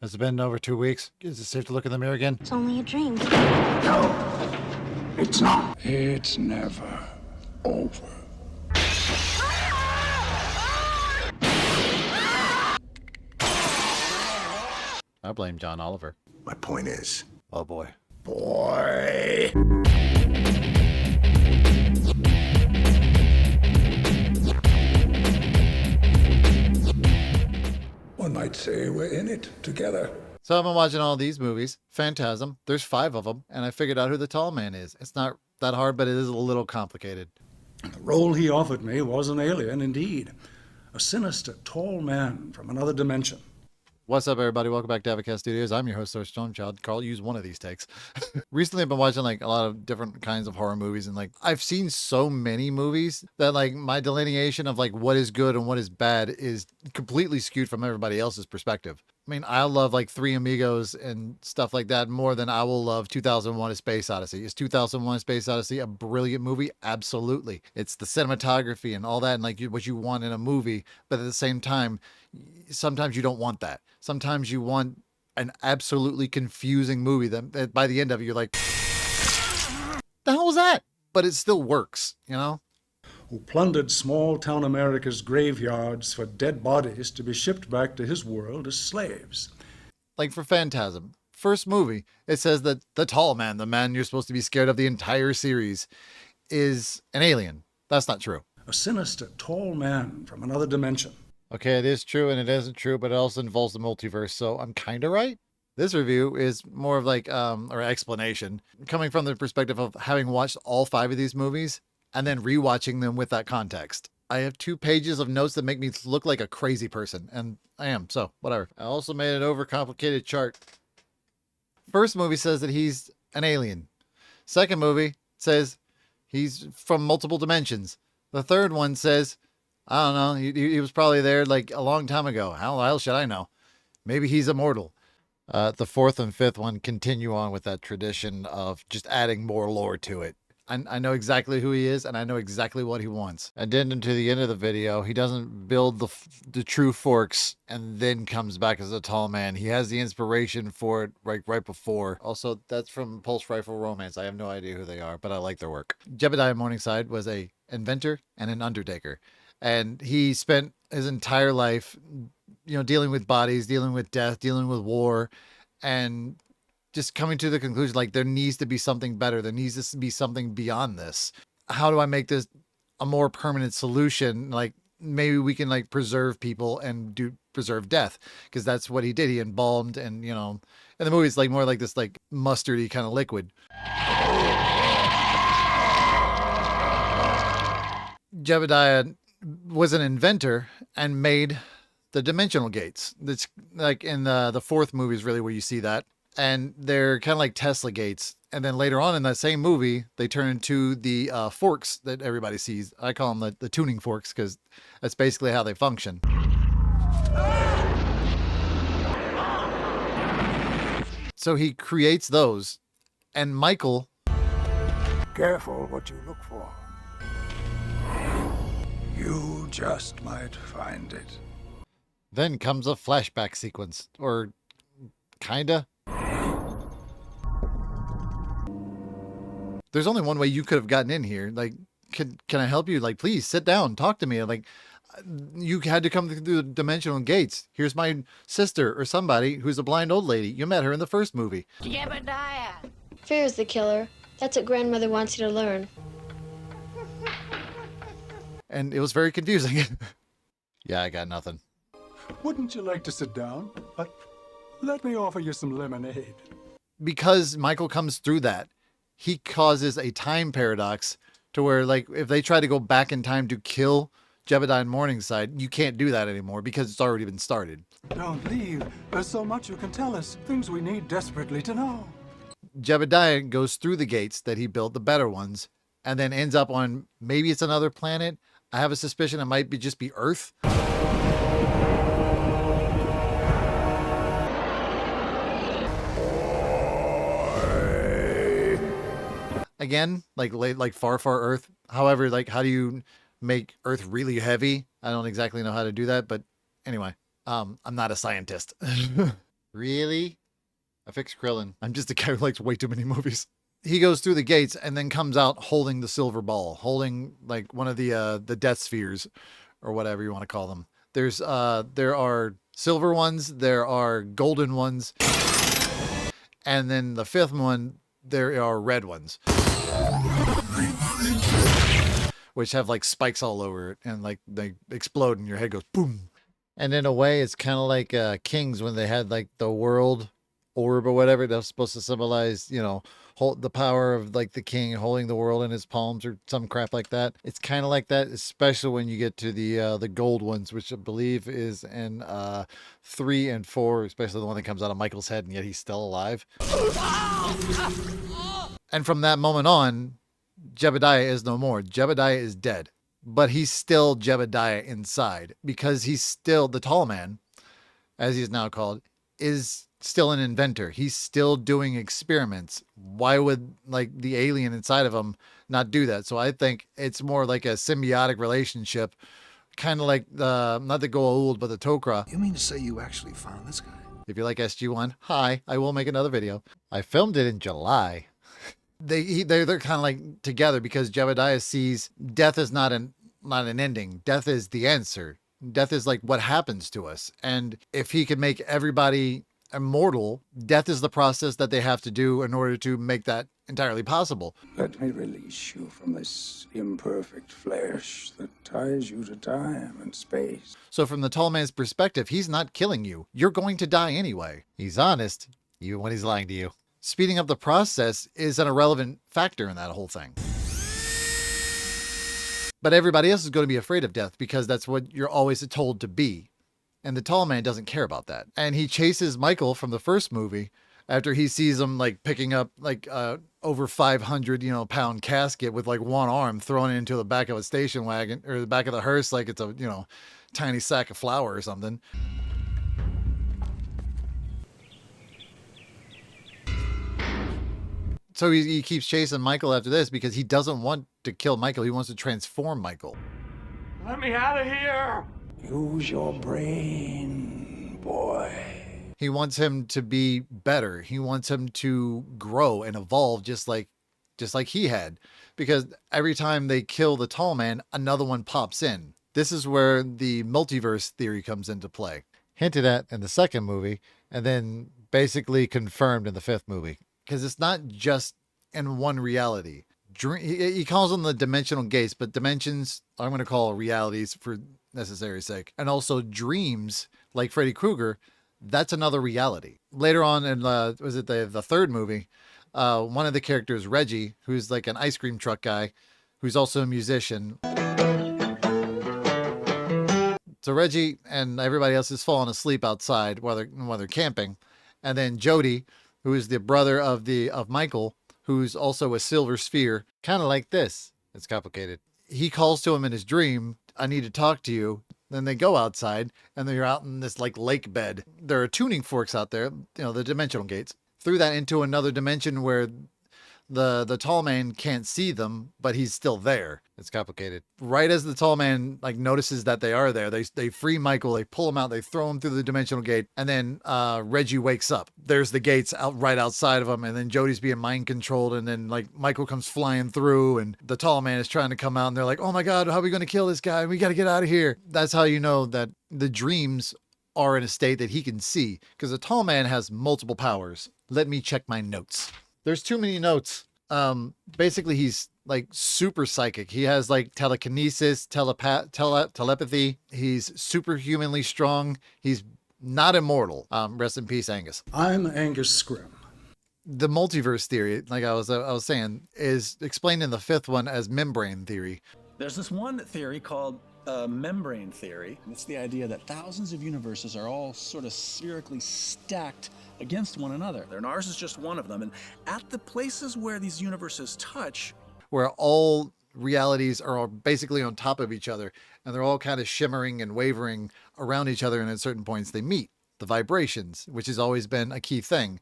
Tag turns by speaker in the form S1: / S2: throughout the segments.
S1: Has it been over 2 weeks? Is it safe to look in the mirror again?
S2: It's only a dream.
S3: No, it's not. It's never over.
S1: I blame John Oliver.
S3: My point is,
S1: Oh boy.
S3: boy. One might say we're in it together.
S1: So I've been watching all these movies. Phantasm. There's 5 of them, and I figured out who the tall man is. It's not that hard, but it is a little complicated.
S4: The role he offered me was an alien indeed. A sinister, tall man from another dimension.
S1: What's up, everybody? Welcome back to Avocast Studios. I'm your host, Stormchild. Carl, use one of these takes. Recently, I've been watching like a lot of different kinds of horror movies, and like I've seen so many movies that like my delineation of like what is good and what is bad is completely skewed from everybody else's perspective. I mean, I love like Three Amigos and stuff like that more than I will love 2001: A Space Odyssey. Is 2001: A Space Odyssey a brilliant movie? Absolutely. It's the cinematography and all that, and like what you want in a movie, but at the same time, sometimes you don't want that. Sometimes you want an absolutely confusing movie that by the end of it, you're like, the hell was that? But it still works, you know?
S4: Who plundered small-town America's graveyards for dead bodies to be shipped back to his world as slaves.
S1: Like for Phantasm, first movie, it says that the tall man, the man you're supposed to be scared of the entire series, is an alien. That's not true.
S4: A sinister, tall man from another dimension.
S1: Okay, it is true and it isn't true, but it also involves the multiverse, so I'm kind of right. This review is more of like, or explanation, coming from the perspective of having watched all 5 of these movies and then rewatching them with that context. I have 2 pages of notes that make me look like a crazy person, and I am, so whatever. I also made an overcomplicated chart. First movie says that he's an alien. Second movie says he's from multiple dimensions. The third one says, I don't know, he was probably there like a long time ago. How the hell should I know? Maybe he's immortal. The 4th and 5th one continue on with that tradition of just adding more lore to it. I know exactly who he is, and I know exactly what he wants. Addendum to the end of the video, he doesn't build the true forks and then comes back as a tall man. He has the inspiration for it right before. Also, that's from Pulse Rifle Romance. I have no idea who they are, but I like their work. Jebediah Morningside was a inventor and an undertaker. And he spent his entire life, dealing with bodies, dealing with death, dealing with war, and just coming to the conclusion, like, there needs to be something better. There needs to be something beyond this. How do I make this a more permanent solution? Like, maybe we can, like, preserve people and preserve death, because that's what he did. He embalmed and, and the movie's like more like this, like, mustardy kind of liquid. Jebediah was an inventor and made the dimensional gates. That's like in the 4th movie is really where you see that. And they're kind of like Tesla gates. And then later on in that same movie, they turn into the forks that everybody sees. I call them the tuning forks because that's basically how they function. So he creates those. And Michael...
S3: Careful what you look for. You just might find it.
S1: Then comes a flashback sequence. Or kinda. There's only one way you could have gotten in here. Like, can I help you? Like, please sit down, talk to me. Like, you had to come through the dimensional gates. Here's my sister or somebody who's a blind old lady. You met her in the first movie.
S2: Jebediah.
S5: Fear is the killer. That's what grandmother wants you to learn.
S1: And it was very confusing. Yeah, I got nothing.
S6: Wouldn't you like to sit down? But let me offer you some lemonade.
S1: Because Michael comes through that, he causes a time paradox to where, like, if they try to go back in time to kill Jebediah Morningside, you can't do that anymore because it's already been started.
S6: Don't leave. There's so much you can tell us. Things we need desperately to know.
S1: Jebediah goes through the gates that he built, the better ones, and then ends up on, maybe it's another planet. I have a suspicion it might be just be Earth. Again, like far Earth. However, like, how do you make Earth really heavy? I don't exactly know how to do that, but anyway, I'm not a scientist. Really? I fixed Krillin. I'm just a guy who likes way too many movies. He goes through the gates and then comes out holding the silver ball, holding like one of the death spheres or whatever you want to call them. There are silver ones, there are golden ones, and then the fifth one there are red ones, which have like spikes all over it and like they explode and your head goes boom. And in a way, it's kind of like Kings when they had like the world orb or whatever that was supposed to symbolize, hold the power of like the king holding the world in his palms or some crap like that. It's kind of like that, especially when you get to the gold ones, which I believe is in 3 and 4, especially the one that comes out of Michael's head and yet he's still alive. And from that moment on, Jebediah is no more. Jebediah is dead. But he's still Jebediah inside because he's still the tall man, as he's now called, is still an inventor. He's still doing experiments. Why would like the alien inside of him not do that? So I think it's more like a symbiotic relationship, kind of like not the Goa'uld, but the Tok'ra.
S3: You mean to say you actually found this guy?
S1: If you like SG-1, hi, I will make another video. I filmed it in July. They're kind of like together because Jebediah sees death is not an ending. Death is the answer. Death is like what happens to us. And if he can make everybody immortal, death is the process that they have to do in order to make that entirely possible.
S3: Let me release you from this imperfect flesh that ties you to time and space.
S1: So from the tall man's perspective, he's not killing you. You're going to die anyway. He's honest, even when he's lying to you. Speeding up the process is an irrelevant factor in that whole thing. But everybody else is going to be afraid of death because that's what you're always told to be. And the tall man doesn't care about that. And he chases Michael from the first movie after he sees him like picking up like over 500, pound casket with like one arm, throwing it into the back of a station wagon or the back of the hearse like it's a, tiny sack of flour or something. So he keeps chasing Michael after this because he doesn't want to kill Michael. He wants to transform Michael.
S2: Let me out of here!
S3: Use your brain, boy.
S1: He wants him to be better. He wants him to grow and evolve just like he had. Because every time they kill the tall man, another one pops in. This is where the multiverse theory comes into play. Hinted at in the second movie and then basically confirmed in the fifth movie. Because it's not just in one reality. He calls them the dimensional gates, but dimensions I'm going to call realities for necessary sake. And also dreams, like Freddy Krueger, that's another reality. Later on in the third movie, one of the characters, Reggie, who's like an ice cream truck guy, who's also a musician. So Reggie and everybody else is falling asleep outside while they're camping, and then Jody, who is the brother of Michael, who's also a silver sphere, kind of like this. It's complicated. He calls to him in his dream, I need to talk to you. Then they go outside and they're out in this like lake bed. There are tuning forks out there, the dimensional gates. Through that into another dimension where the tall man can't see them, but he's still there. It's complicated. Right as the tall man like notices that they are there, they free Michael, they pull him out, they throw him through the dimensional gate, and then Reggie wakes up. There's the gates right outside of him, and then Jody's being mind controlled, and then like Michael comes flying through, and the tall man is trying to come out, and they're like, oh my God, how are we going to kill this guy? We got to get out of here. That's how you know that the dreams are in a state that he can see, because the tall man has multiple powers. Let me check my notes. There's too many notes. Basically he's like super psychic. He has like telekinesis, telepathy. He's superhumanly strong. He's not immortal. Rest in peace, Angus.
S4: I'm Angus Scrim.
S1: The multiverse theory, like I was saying, is explained in the fifth one as membrane theory.
S7: There's this one theory called membrane theory. It's the idea that thousands of universes are all sort of spherically stacked against one another. And ours is just one of them. And at the places where these universes touch,
S1: where all realities are all basically on top of each other, and they're all kind of shimmering and wavering around each other, and at certain points they meet. The vibrations, which has always been a key thing.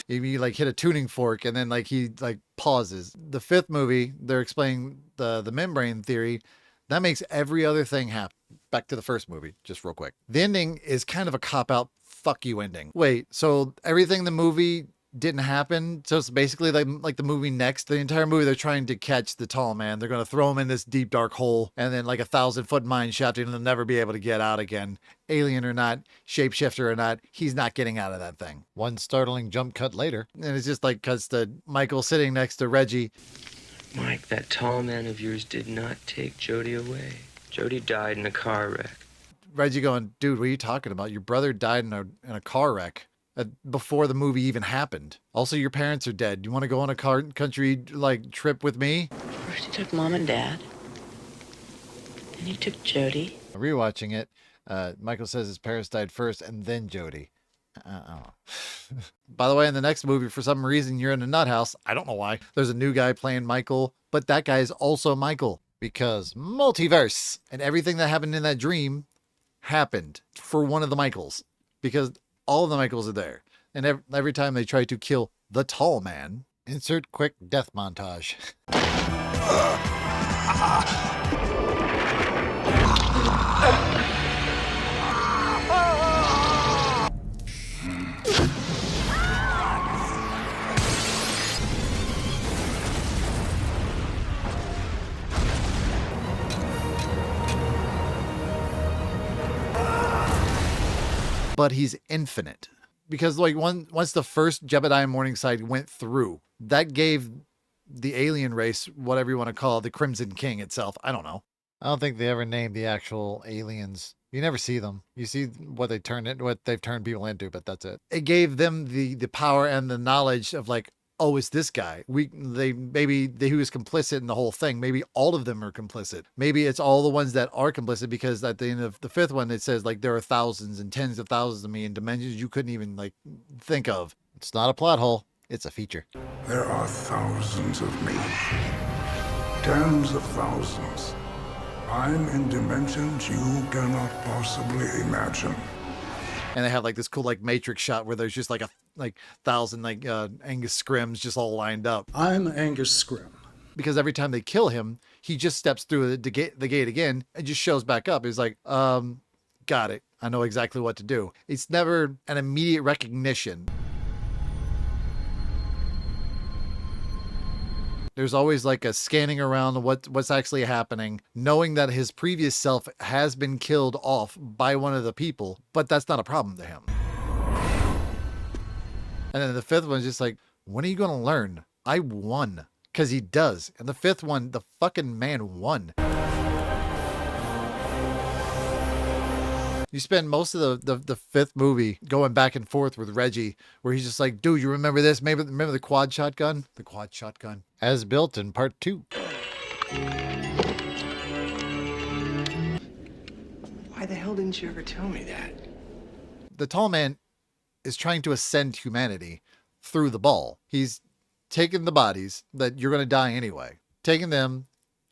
S1: You like hit a tuning fork and then like he like pauses. The fifth movie, they're explaining the membrane theory. That makes every other thing happen. back to the first movie, just real quick. The ending is kind of a cop-out fuck you ending. Wait, so everything in the movie didn't happen? So it's basically like the movie Next. The entire movie, they're trying to catch the tall man. They're going to throw him in this deep, dark hole, and then like 1,000-foot mine shaft, and he'll never be able to get out again. Alien or not, shapeshifter or not, he's not getting out of that thing. One startling jump cut later, and it's just like cuts to Michael sitting next to Reggie.
S8: Mike, that tall man of yours did not take Jody away. Jody died in a car wreck.
S1: Reggie going, dude, what are you talking about? Your brother died in a car wreck before the movie even happened. Also, your parents are dead. You want to go on a country like trip with me?
S9: First he took Mom and Dad. Then he took Jody.
S1: Rewatching it, Michael says his parents died first and then Jody. By the way, in the next movie, for some reason, you're in a nut house. I don't know why. There's a new guy playing Michael, but that guy is also Michael because multiverse, and everything that happened in that dream happened for one of the Michaels because all of the Michaels are there. And every time they try to kill the tall man, insert quick death montage. But he's infinite because like once the first Jebediah Morningside went through, that gave the alien race, whatever you want to call it, the Crimson King itself. I don't know. I don't think they ever named the actual aliens. You never see them. You see what they've turned people into, but that's it. It gave them the power and the knowledge of like, oh, it's this guy. He was complicit in the whole thing. Maybe all of them are complicit. Maybe it's all the ones that are complicit because at the end of the fifth one, it says like there are thousands and tens of thousands of me in dimensions you couldn't even like think of. It's not a plot hole. It's a feature.
S3: There are thousands of me. Tens of thousands. I'm in dimensions you cannot possibly imagine.
S1: And they have like this cool like Matrix shot where there's just like a thousand Angus Scrims just all lined up.
S4: I'm Angus Scrim.
S1: Because every time they kill him, he just steps through the gate again and just shows back up. He's like, got it. I know exactly what to do. It's never an immediate recognition. There's always like a scanning around what's actually happening, knowing that his previous self has been killed off by one of the people, but that's not a problem to him. And then the fifth one's just like, when are you going to learn? I won. Because he does. And the fifth one, the fucking man won. You spend most of the fifth movie going back and forth with Reggie, where he's just like, dude, you remember this? Maybe remember the quad shotgun? The quad shotgun. As built in part 2.
S8: Why the hell didn't you ever tell me that?
S1: The tall man is trying to ascend humanity through the ball. He's taking the bodies that you're going to die anyway, taking them,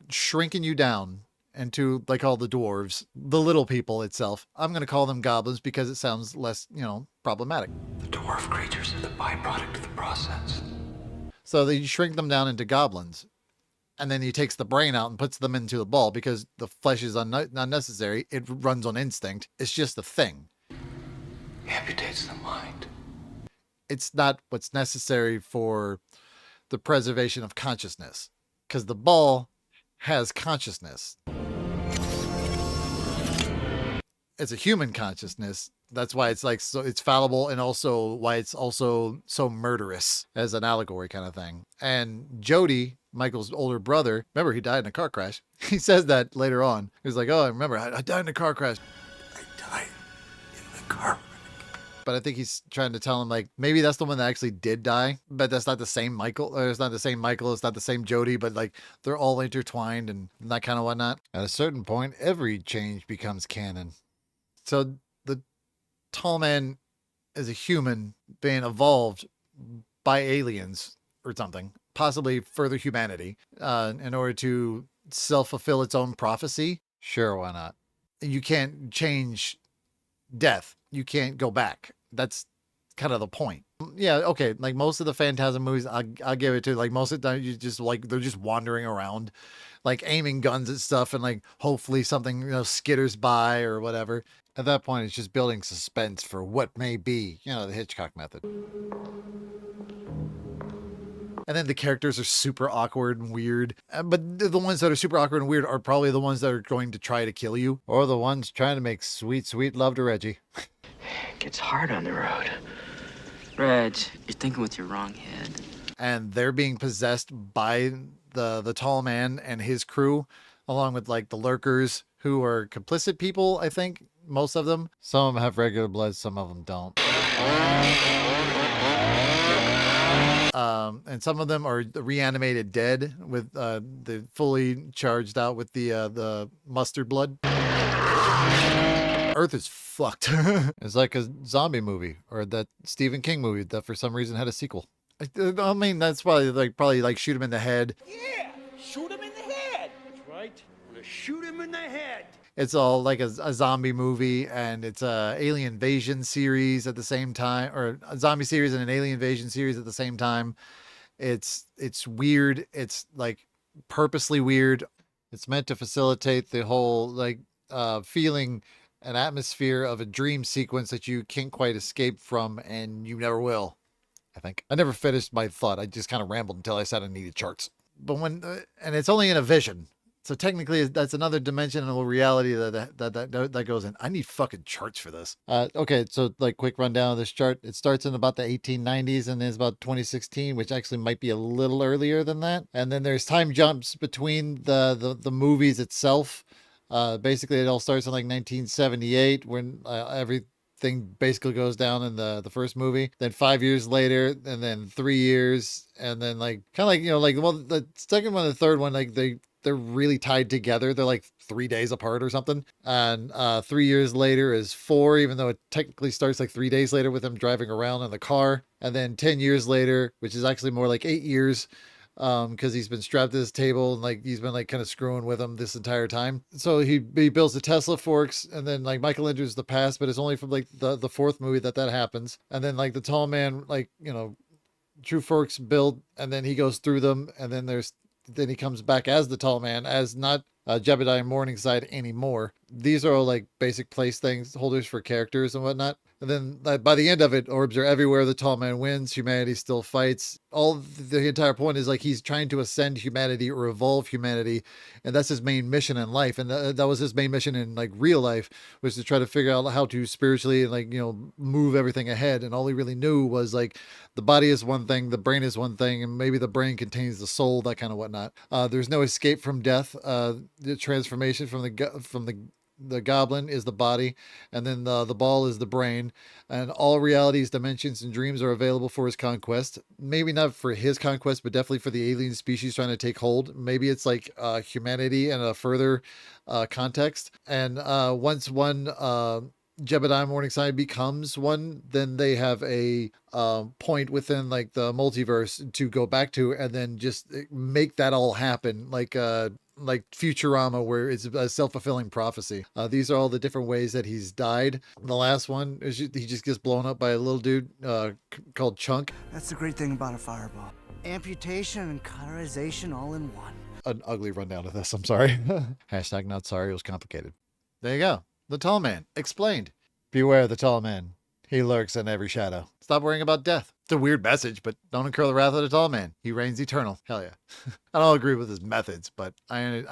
S1: shrinking you down into like all the dwarves, the little people itself. I'm going to call them goblins because it sounds less, problematic.
S8: The dwarf creatures are the byproduct of the process.
S1: So they shrink them down into goblins. And then he takes the brain out and puts them into the ball because the flesh is unnecessary. It runs on instinct. It's just a thing.
S8: Amputates the mind.
S1: It's not what's necessary for the preservation of consciousness because the ball has consciousness. It's a human consciousness. That's why it's like so it's fallible and also why it's also so murderous as an allegory kind of thing. And Jody, Michael's older brother, remember he died in a car crash. He says that later on. He's like, oh, I remember I died in a car crash.
S3: I died in the car.
S1: But I think he's trying to tell him like maybe that's the one that actually did die, but that's not the same Michael. Or it's not the same Michael. It's not the same Jody, but like they're all intertwined and that kind of whatnot. At a certain point, every change becomes canon. So the tall man is a human being evolved by aliens or something, possibly further humanity, in order to self-fulfill its own prophecy. Sure, why not? You can't change death. You can't go back. That's kind of the point. Yeah, okay. Like most of the Phantasm movies, I'll give it to. Like most of the time, you just like they're just wandering around, like aiming guns at stuff, and like hopefully something skitters by or whatever. At that point, it's just building suspense for what may be. The Hitchcock method. And then the characters are super awkward and weird. But the ones that are super awkward and weird are probably the ones that are going to try to kill you, or the ones trying to make sweet, sweet love to Reggie.
S8: It gets hard on the road. Reg, you're thinking with your wrong head.
S1: And they're being possessed by the tall man and his crew, along with like the lurkers who are complicit people, I think, most of them. Some of them have regular blood, some of them don't. And some of them are reanimated dead with the fully charged out with the mustard blood. Earth is fucked. It's like a zombie movie or that Stephen King movie that for some reason had a sequel. I mean, that's probably like shoot him in the head.
S2: Yeah, shoot him in the head. That's right. I'm gonna shoot him in the head.
S1: It's all like a zombie movie, and it's a alien invasion series at the same time, or a zombie series and an alien invasion series at the same time. It's weird. It's like purposely weird. It's meant to facilitate the whole like feeling an atmosphere of a dream sequence that you can't quite escape from, and you never will. I think I never finished my thought. I just kind of rambled until I said I needed charts. But and it's only in a vision, so technically that's another dimensional reality that goes in. I need fucking charts for this. Okay, so like quick rundown of this chart. It starts in about the 1890s and is about 2016, which actually might be a little earlier than that. And then there's time jumps between the movies itself. Basically, it all starts in like 1978 when everything basically goes down in the first movie. Then 5 years later, and then 3 years, and then like kind of like the second one and the third one, like they're really tied together. They're like 3 days apart or something. And 3 years later is 4, even though it technically starts like 3 days later with them driving around in the car. And then 10 years later, which is actually more like 8 years, because he's been strapped to this table and like he's been like kind of screwing with him this entire time. So he builds the Tesla forks, and then like Michael enters the past, but it's only from like the fourth movie that happens. And then like the tall man, like true forks build, and then he goes through them, and then he comes back as the tall man, as not Jebediah Morningside anymore. These are all like basic place things, holders for characters and whatnot. And then by the end of it, orbs are everywhere. The tall man wins. Humanity still fights. The entire point is like he's trying to ascend humanity or evolve humanity. And that's his main mission in life. And that was his main mission in like real life, was to try to figure out how to spiritually like, move everything ahead. And all he really knew was like the body is one thing, the brain is one thing, and maybe the brain contains the soul, that kind of whatnot. There's no escape from death. The transformation from the goblin is the body, and then the ball is the brain, and all realities, dimensions, and dreams are available for his conquest. Maybe not for his conquest, but definitely for the alien species trying to take hold. Maybe it's like humanity in a further context. And once one Jebediah Morningside becomes one, then they have a point within like the multiverse to go back to, and then just make that all happen, like Futurama, where it's a self-fulfilling prophecy. These are all the different ways that he's died. The last one is he just gets blown up by a little dude called Chunk.
S10: That's the great thing about a fireball. Amputation and cauterization all in one.
S1: An ugly rundown of this, I'm sorry. Hashtag not sorry, it was complicated. There you go. The tall man. Explained. Beware the tall man. He lurks in every shadow. Stop worrying about death. It's a weird message, but don't incur the wrath of the tall man. He reigns eternal. Hell yeah. I don't agree with his methods, but I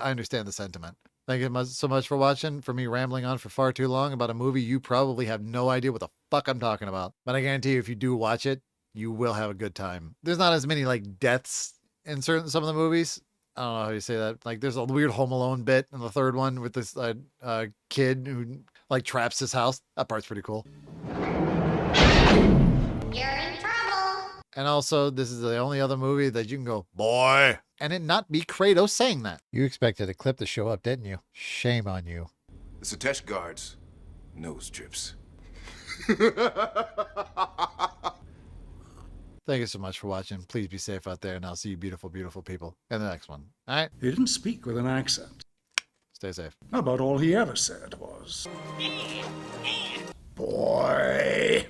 S1: understand the sentiment. Thank you so much for watching. For me rambling on for far too long about a movie you probably have no idea what the fuck I'm talking about. But I guarantee you, if you do watch it, you will have a good time. There's not as many like deaths in some of the movies. I don't know how you say that. Like there's a weird Home Alone bit in the third one with this kid who like traps his house. That part's pretty cool.
S5: You're in trouble.
S1: And also, this is the only other movie that you can go, boy, and it not be Kratos saying that. You expected a clip to show up, didn't you? Shame on you.
S3: The Satesh guards, nose trips.
S1: Thank you so much for watching. Please be safe out there, and I'll see you beautiful, beautiful people in the next one. All right?
S4: He didn't speak with an accent.
S1: Stay safe.
S4: About all he ever said was, boy.